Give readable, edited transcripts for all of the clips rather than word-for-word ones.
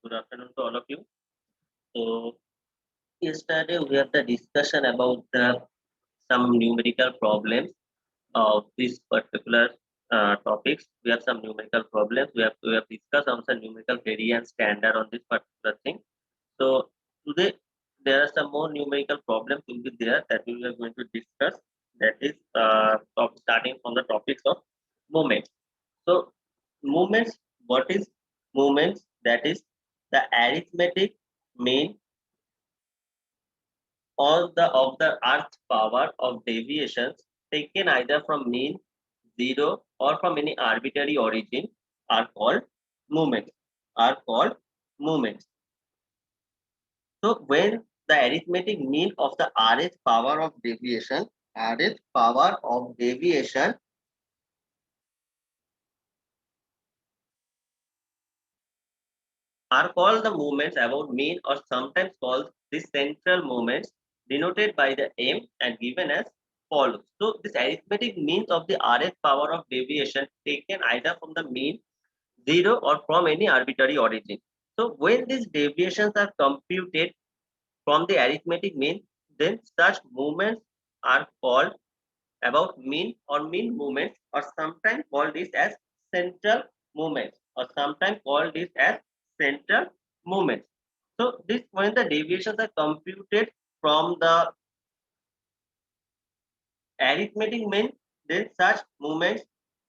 Good afternoon to all of you. So yesterday we have the discussion about some numerical problems of this particular topics. We have some numerical problems. We have discussed on some numerical variance standard on this particular thing. So today there are some more numerical problems will be there that we are going to discuss. That is starting from the topics of moments. So moments. What is moments? That is the arithmetic mean of the earth's power of deviations taken either from mean, zero, or from any arbitrary origin are called moments. Are called moments. So when the arithmetic mean of the rth power of deviation, rth power of deviation are called the movements about mean or sometimes called the central movements denoted by the m and given as follows. So this arithmetic means of the rth power of deviation taken either from the mean, zero, or from any arbitrary origin. So when these deviations are computed from the arithmetic mean, then such movements are called about mean or mean movements, or sometimes called this as central movements, or sometimes called this as central movements. So this when the deviations are computed from the arithmetic mean, then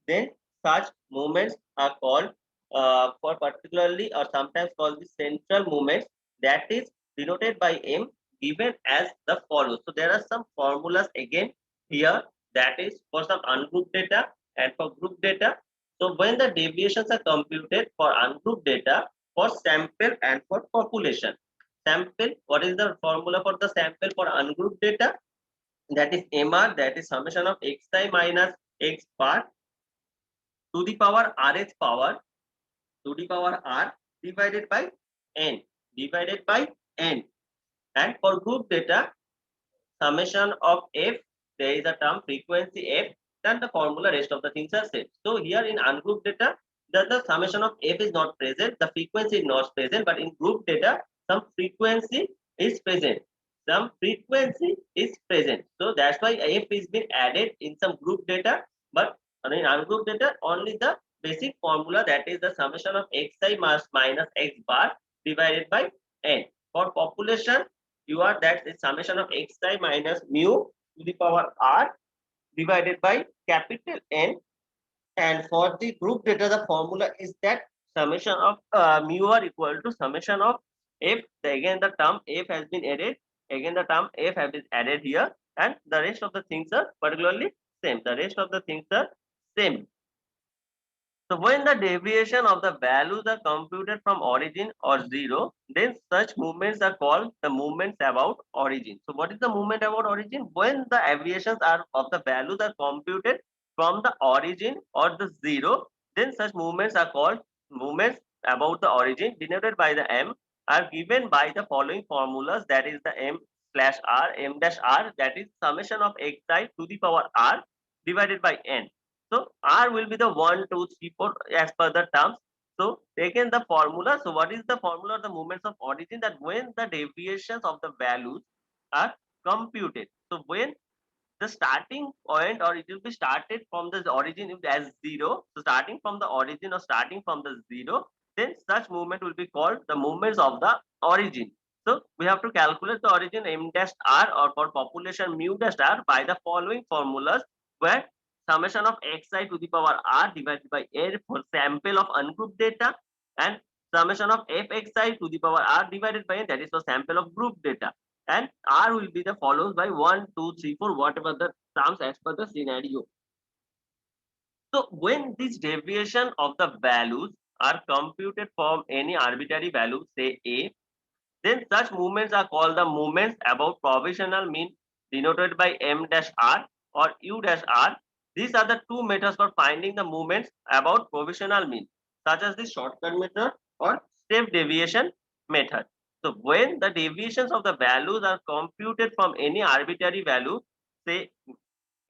then such movements are called for particularly or sometimes called the central movements, that is denoted by m, given as the follows. So there are some formulas again here, that is for some ungrouped data and for group data. So when the deviations are computed for ungrouped data, for sample and for population. Sample, what is the formula for the sample for ungrouped data? That is MR, that is summation of xi minus x bar to the power rh power to the power r divided by n, divided by n. And for group data, summation of f, there is a term frequency f, then the formula rest of the things are same. So here in ungrouped data, the summation of f is not present, the frequency is not present, but in group data, some frequency is present. Some frequency is present. So that's why f is been added in some group data, but in ungrouped data, only the basic formula, that is the summation of xi minus x bar divided by n. For population, you are that is summation of xi minus mu to the power r divided by capital N. And for the group data, the formula is that summation of mu r equal to summation of f. Again, the term f has been added. Again, the term f has been added here, and the rest of the things are particularly same. The rest of the things are same. So when the deviation of the values are computed from origin or zero, then such movements are called the movements about origin. So what is the movement about origin? When the aberrations are of the values are computed from the origin or the zero, then such movements are called movements about the origin denoted by the m, are given by the following formulas, that is the m slash r, m dash r, that is summation of xi to the power r divided by n. So R will be the 1, 2, 3, 4 as per the terms. So taken the formula. So what is the formula of the movements of origin? That when the deviations of the values are computed. So when the starting point, or it will be started from the origin as zero. So starting from the origin or starting from the zero, then such movement will be called the movements of the origin. So we have to calculate the origin m dash r, or for population mu dash r, by the following formulas, where summation of xi to the power r divided by n for sample of ungrouped data, and summation of fxi to the power r divided by n, that is for sample of group data. And r will be the follows by 1, 2, 3, 4, whatever the terms as per the scenario. So when this deviation of the values are computed from any arbitrary value, say a, then such movements are called the movements about provisional mean denoted by m dash r or u dash r. These are the two methods for finding the movements about provisional mean, such as the shortcut method or step deviation method. So when the deviations of the values are computed from any arbitrary value, say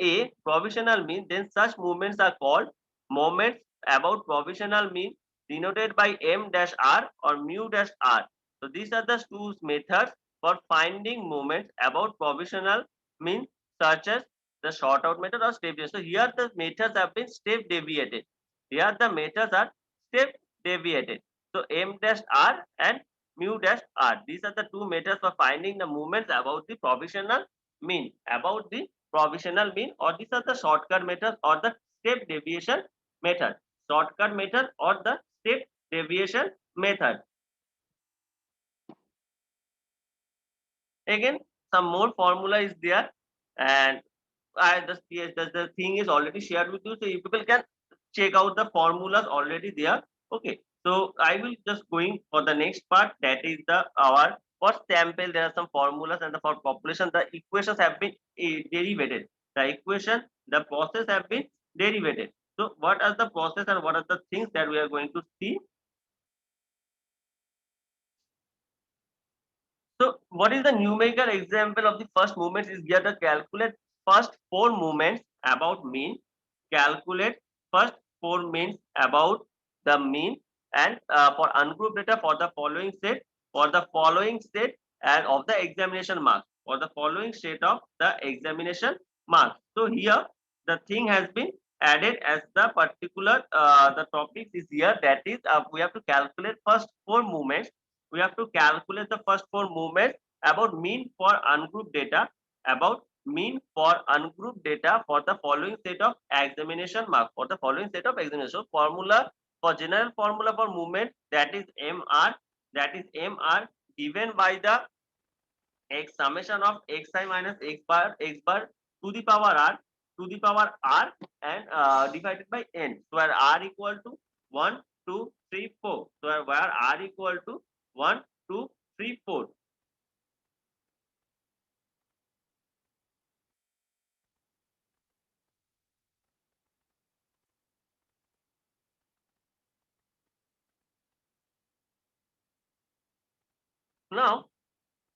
a provisional mean, then such movements are called moments about provisional mean denoted by m dash r or mu dash r. So these are the two methods for finding moments about provisional mean, such as the short out method or step deviation. So here the methods have been step deviated. Here the methods are step deviated. So m dash r and mu dash r. These are the two methods for finding the moments about the provisional mean. About the provisional mean, or these are the shortcut methods or the step deviation method. Shortcut method or the step deviation method. Again, some more formula is there, and the thing is already shared with you, so you people can check out the formulas already there. Okay, so I will just going for the next part, that is the our for sample. There are some formulas, and for population the equations have been derivated. The equation, the process have been derivated. So what are the process and what are the things that we are going to see? So what is the numerical example of the first movements is here to calculate first four movements about mean, calculate first four means about the mean, and for ungroup data for the following set, for the following set, and of the examination marks, for the following set of the examination marks. So here the thing has been added as the particular the topic is here, that is we have to calculate first four movements. We have to calculate the first four movements about mean for ungrouped data, about mean for ungrouped data for the following set of examination mark, for the following set of examination. Formula for general formula for movement, that is mr, that is mr given by the x summation of xi minus x bar to the power r, to the power r, and divided by n, so where r equal to 1 2 3 4, so where r equal to 1 2 3 4. Now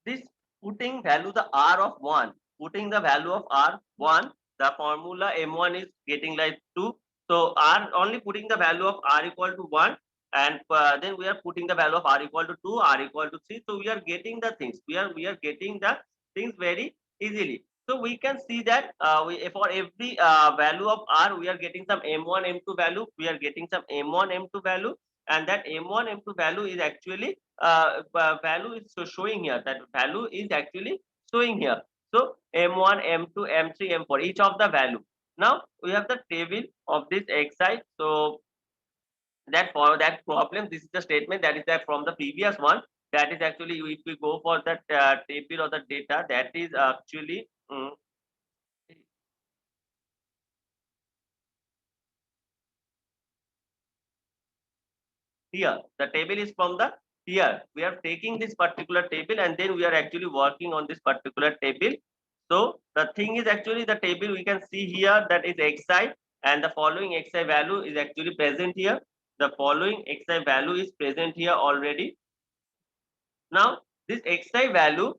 this putting value the r of 1, putting the value of r 1, the formula m1 is getting like 2. So r only putting the value of r equal to 1, and then we are putting the value of r equal to 2, r equal to 3. So we are getting the things, we are getting the things very easily. So we can see that for every value of r we are getting some m1 m2 value, we are getting some m1 m2 value, and that m1 m2 value is actually value is showing here, that value is actually showing here. So m1 m2 m3 m4, each of the value. Now we have the table of this xi. So that for that problem, this is the statement that is that from the previous one, that is actually if we go for that table or the data, that is actually here the table is from the here we are taking this particular table, and then we are actually working on this particular table. So the thing is actually the table we can see here, that is xi, and the following xi value is actually present here. The following xi value is present here already. Now this xi value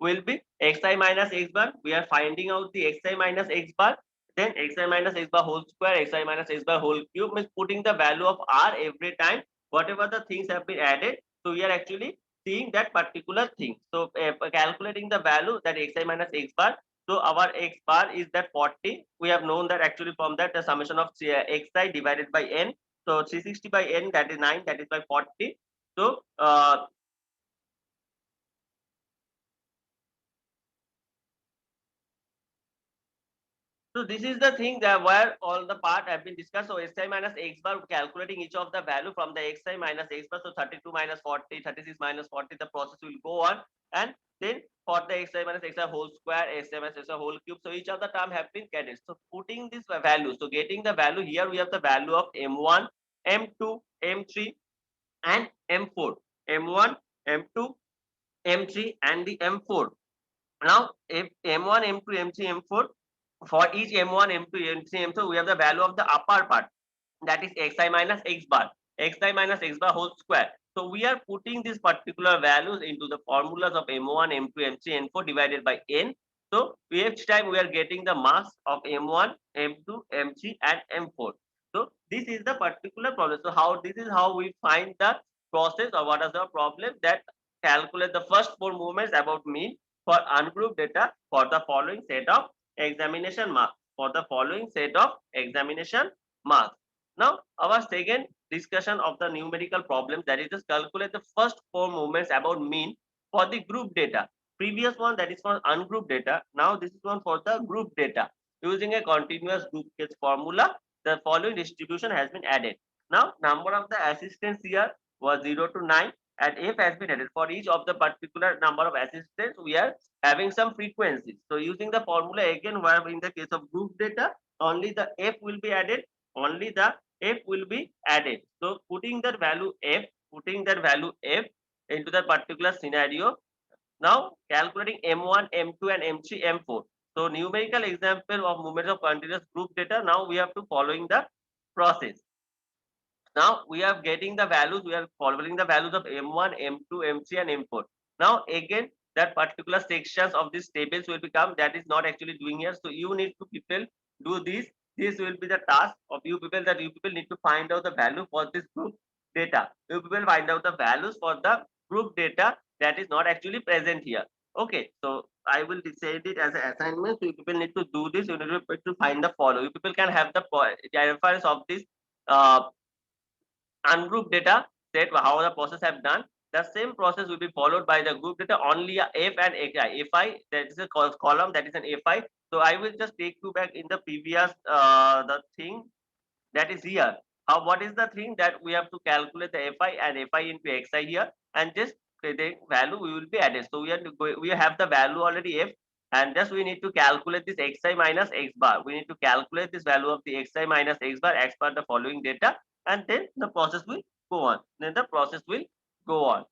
will be xi minus x bar. We are finding out the xi minus x bar. Then xi minus x bar whole square, xi minus x bar whole cube, means putting the value of r every time. Whatever the things have been added, so we are actually seeing that particular thing. So calculating the value, that xi minus x bar. So our x bar is that 40. We have known that actually from that the summation of xi divided by n. So 360 by n, that is 9, that is by 40. So so this is the thing that where all the part have been discussed. So xi minus x bar, calculating each of the value from the xi minus x bar. So 32 minus 40, 36 minus 40, the process will go on. And then for the xi minus xi whole square, xi minus xi whole cube. So each of the term have been added. So putting this value, so getting the value here, we have the value of m1, m2, m3, and m4. m1, m2, m3, and the m4. Now if m1, m2, m3, m4, for each m1, m2, m3, m4, we have the value of the upper part, that is xi minus x bar, xi minus x bar whole square. So we are putting these particular values into the formulas of m1, m2, m3, m4 divided by n. So each time we are getting the mass of m1, m2, m3, and m4. So this is the particular problem. So this is how we find the process, or what is the problem, that calculate the first four movements about mean for ungrouped data for the following set of examination marks. For the following set of examination marks. Now our second discussion of the numerical problem, that is just calculate the first four movements about mean for the group data. Previous one, that is for ungrouped data. Now this is one for the group data. Using a continuous group case formula, the following distribution has been added. Now number of the assistants here was 0 to 9, and f has been added. For each of the particular number of assistants, we are having some frequencies. So using the formula again, where in the case of group data, only the f will be added, only the f will be added. So putting that value f, into the particular scenario. Now calculating M1, M2 and M3, M4. So numerical example of movements of continuous group data. Now we have to following the process. Now we are getting the values, we are following the values of M1, M2, M3 and M4. Now again, that particular sections of these tables will become, that is not actually doing here. So you need to people do this. This will be the task of you people, that you people need to find out the value for this group data. You people find out the values for the group data that is not actually present here. Okay, so I will send it as an assignment. So you people need to do this. You need to find the follow. You people can have the reference of this uh, ungroup data set, how the process have done. The same process will be followed by the group data, only a f and fi. That is a column, that is an fi. So I will just take you back in the previous the thing that is here. How, what is the thing that we have to calculate the fi and fi into xi here, and just the value we will be added. So we have the value already f, and just we need to calculate this xi minus x bar. We need to calculate this value of the xi minus x bar as per the following data, and then the process will go on. Then the process will go on.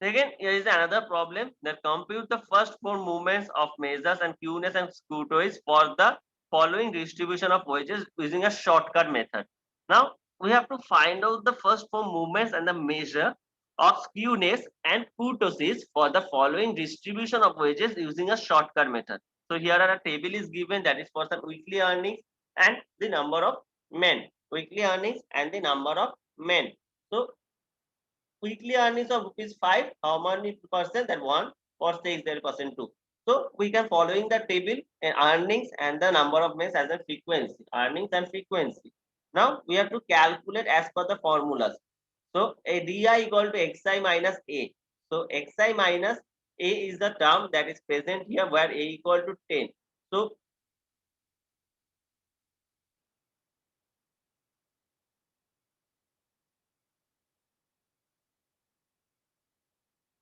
Second, here is another problem, that compute the first four movements of measures and skewness and squatoise for the following distribution of wedges using a shortcut method. Now we have to find out the first four movements and the measure of skewness and kurtosis for the following distribution of wages using a shortcut method. So here are a table is given, that is for some weekly earnings and the number of men. Weekly earnings and the number of men. So weekly earnings of rupees 5, how many percent? That 1, for 6 there percent 2. So we can following the table and earnings and the number of men as a frequency, earnings and frequency. Now we have to calculate as per the formulas. So a di equal to xi minus a. So xi minus a is the term that is present here, where a equal to 10. So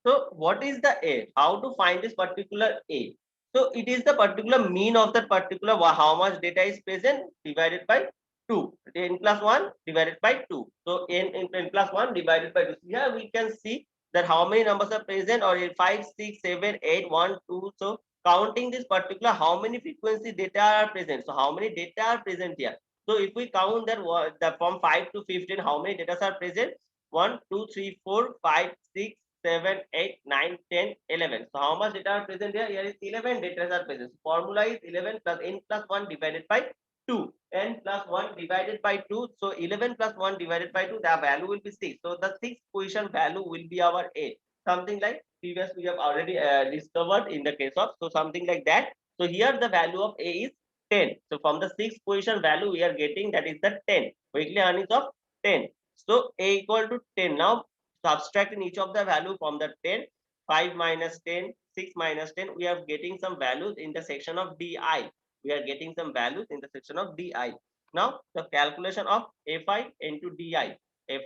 so what is the A? How to find this particular A? So it is the particular mean of that particular how much data is present divided by 2. N plus 1 divided by 2. So n plus 1 divided by 2. Here we can see that how many numbers are present, or 5, 6, 7, 8, 1, 2. So counting this particular, how many frequency data are present. So how many data are present here? So if we count that from 5 to 15, how many data are present? 1, 2, 3, 4, 5, 6, 7, 8, 9, 10, 11. So how much data are present here? Here is 11 data are present. So formula is 11 plus n plus 1 divided by 2. N plus 1 divided by 2. So 11 plus 1 divided by 2, the value will be 6. So the 6th position value will be our A. Something like previous we have already discovered in the case of. So something like that. So here the value of A is 10. So from the 6th position value we are getting, that is the 10. Weekly earnings of 10. So A equal to 10. Now subtracting each of the value from the 10, 5 minus 10, 6 minus 10, we are getting some values in the section of di. We are getting some values in the section of di. Now the calculation of fi into di,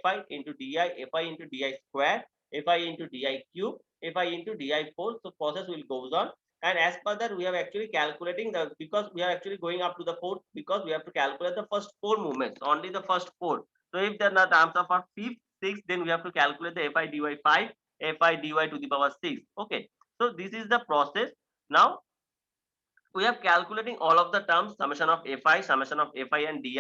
fi into di, fi into di square, fi into di cube, fi into di 4. So process will goes on, and as per that we are actually calculating the, because we are actually going up to the fourth, because we have to calculate the first four movements, only the first four. So if there are terms of our fifth, 6, then we have to calculate the fi dy 5, fi dy to the power 6. Okay, so this is the process. Now we are calculating all of the terms, summation of fi, summation of fi and di,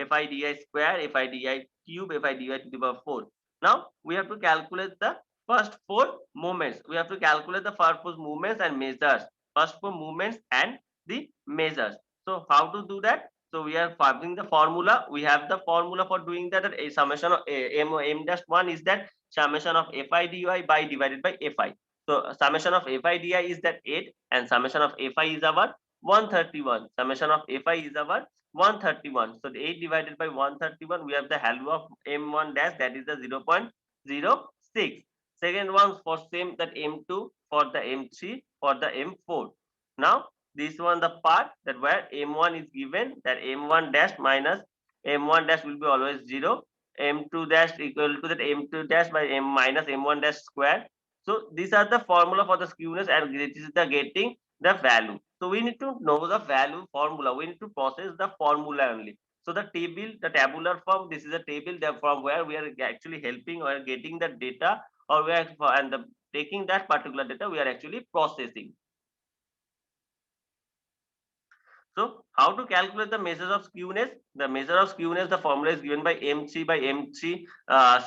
fi di square, fi di cube, fi dy to the power 4. Now we have to calculate the first four movements. We have to calculate the first four movements and measures. First four movements and the measures. So how to do that? So we are following the formula. We have the formula for doing that. A summation of m dash one is that summation of fi dy by divided by fi. So summation of fi di is that 8, and summation of fi is our 131. Summation of fi is our 131. So the 8 divided by 131, we have the value of m1 dash, that is the 0.06. Second one for same, that m2, for the m3, for the m4. Now this one the part that where m1 is given, that m1 dash minus m1 dash will be always 0, m2 dash equal to that m2 dash by m minus m1 dash square. So these are the formula for the skewness, and this is the getting the value. So we need to know the value formula. We need to process the formula only. So the table, the tabular form, this is a table that from where we are actually helping or getting the data, or we are and the taking that particular data we are actually processing. So how to calculate the measure of skewness? The measure of skewness, the formula is given by m3 by m3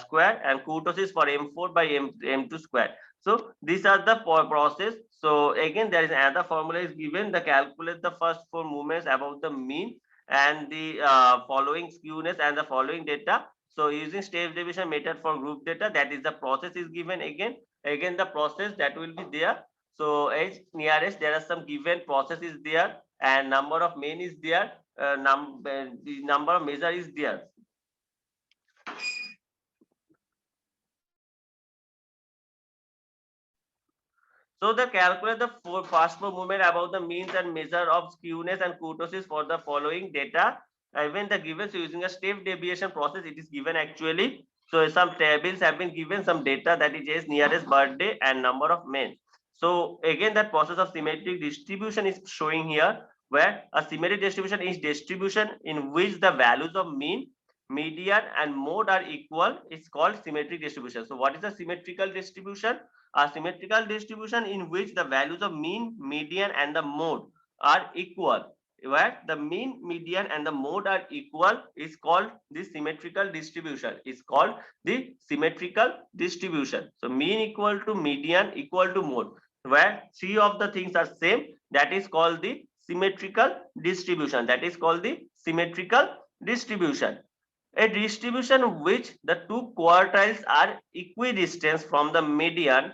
square, and kurtosis for m4 by m2 square. So these are the process. So again, there is another formula is given. The calculate the first four movements about the mean and the following skewness and the following data. So using step deviation method for group data, that is the process is given again. Again, the process that will be there. So as nearest, there are some given process is there, and number of main is there, the number of measure is there. So the calculate the first four movement about the means and measure of skewness and kurtosis for the following data. Even the given, so using a step deviation process, it is given actually. So some tables have been given some data, that is nearest birthday and number of men. So again, that process of symmetric distribution is showing here, where a symmetric distribution is distribution in which the values of mean, median and mode are equal. It's called symmetric distribution. So what is a symmetrical distribution? A symmetrical distribution in which the values of mean, median and the mode are equal. Where the mean, median and the mode are equal is called the symmetrical distribution. Is called the symmetrical distribution. So mean equal to median equal to mode, where three of the things are same, that is called the symmetrical distribution. That is called the symmetrical distribution. A distribution which the two quartiles are equidistant from the median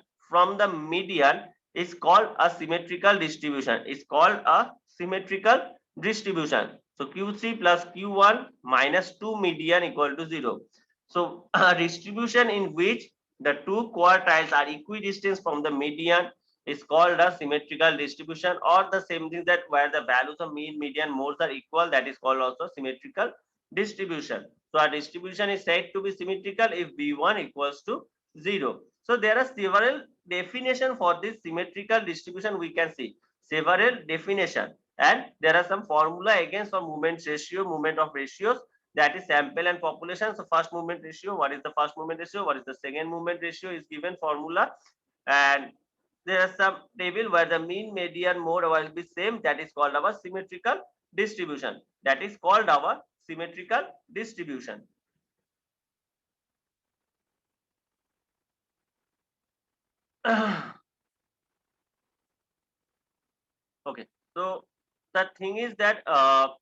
is called a symmetrical distribution. Is called a symmetrical distribution. So Q3 plus Q1 minus 2 median equal to 0. So a distribution in which the two quartiles are equidistant from the median is called a symmetrical distribution, or the same thing that where the values of mean, median, modes are equal, that is called also symmetrical distribution. So our distribution is said to be symmetrical if B1 equals to 0. So there are several definition for this symmetrical distribution. We can see several definition, and there are some formula again for movement ratio, movement of ratios, that is sample and population. So first movement ratio, what is the first movement ratio? What is the second movement ratio is given formula, and there are some table where the mean, median, mode will be same. That is called our symmetrical distribution. That is called our symmetrical distribution. Okay, so the thing is that up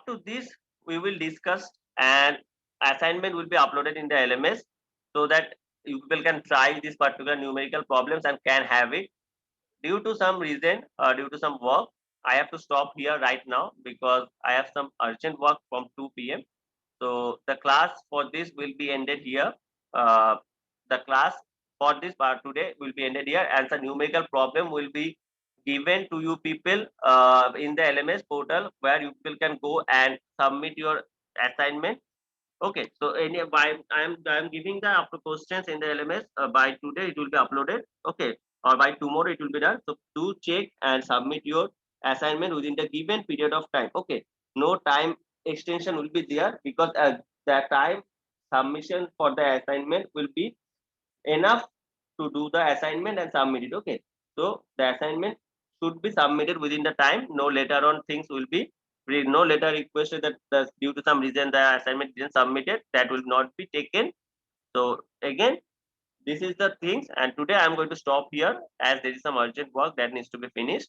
to this we will discuss, and assignment will be uploaded in the LMS, so that you people can try this particular numerical problems and can have it. Due to some reason, due to some work, I have to stop here right now because I have some urgent work from 2 p.m. So the class for this will be ended here. Uh, the class for this part today will be ended here, and the numerical problem will be given to you people in the LMS portal, where you people can go and submit your assignment. Okay, so any by I'm giving the after questions in the LMS by today it will be uploaded. Okay, or by tomorrow it will be done. So do check and submit your assignment within the given period of time. Okay, no time extension will be there, because the time submission for the assignment will be enough to do the assignment and submit it. Okay, so the assignment should be submitted within the time. No later on things will be no later requested that due to some reason the assignment didn't submitted, that will not be taken. So again, this is the things, and today I'm going to stop here as there is some urgent work that needs to be finished.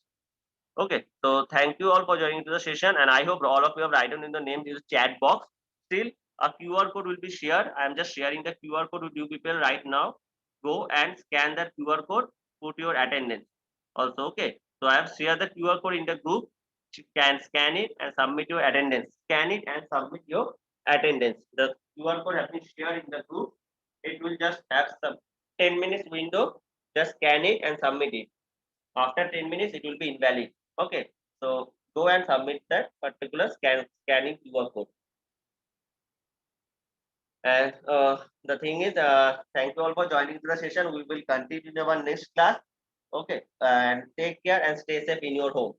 Okay, so thank you all for joining to the session, and I hope all of you have written in the name in the chat box. Still, a QR code will be shared. I am just sharing the QR code with you people right now. Go and scan that QR code, put your attendance. Also, okay. So I have shared the QR code in the group. You can scan it and submit your attendance. Scan it and submit your attendance. The QR code has been shared in the group. It will just have some 10 minutes window. Just scan it and submit it. After 10 minutes, it will be invalid. Okay, so go and submit that particular scanning QR code. And the thing is, thank you all for joining the session. We will continue in our next class. Okay, and take care and stay safe in your home.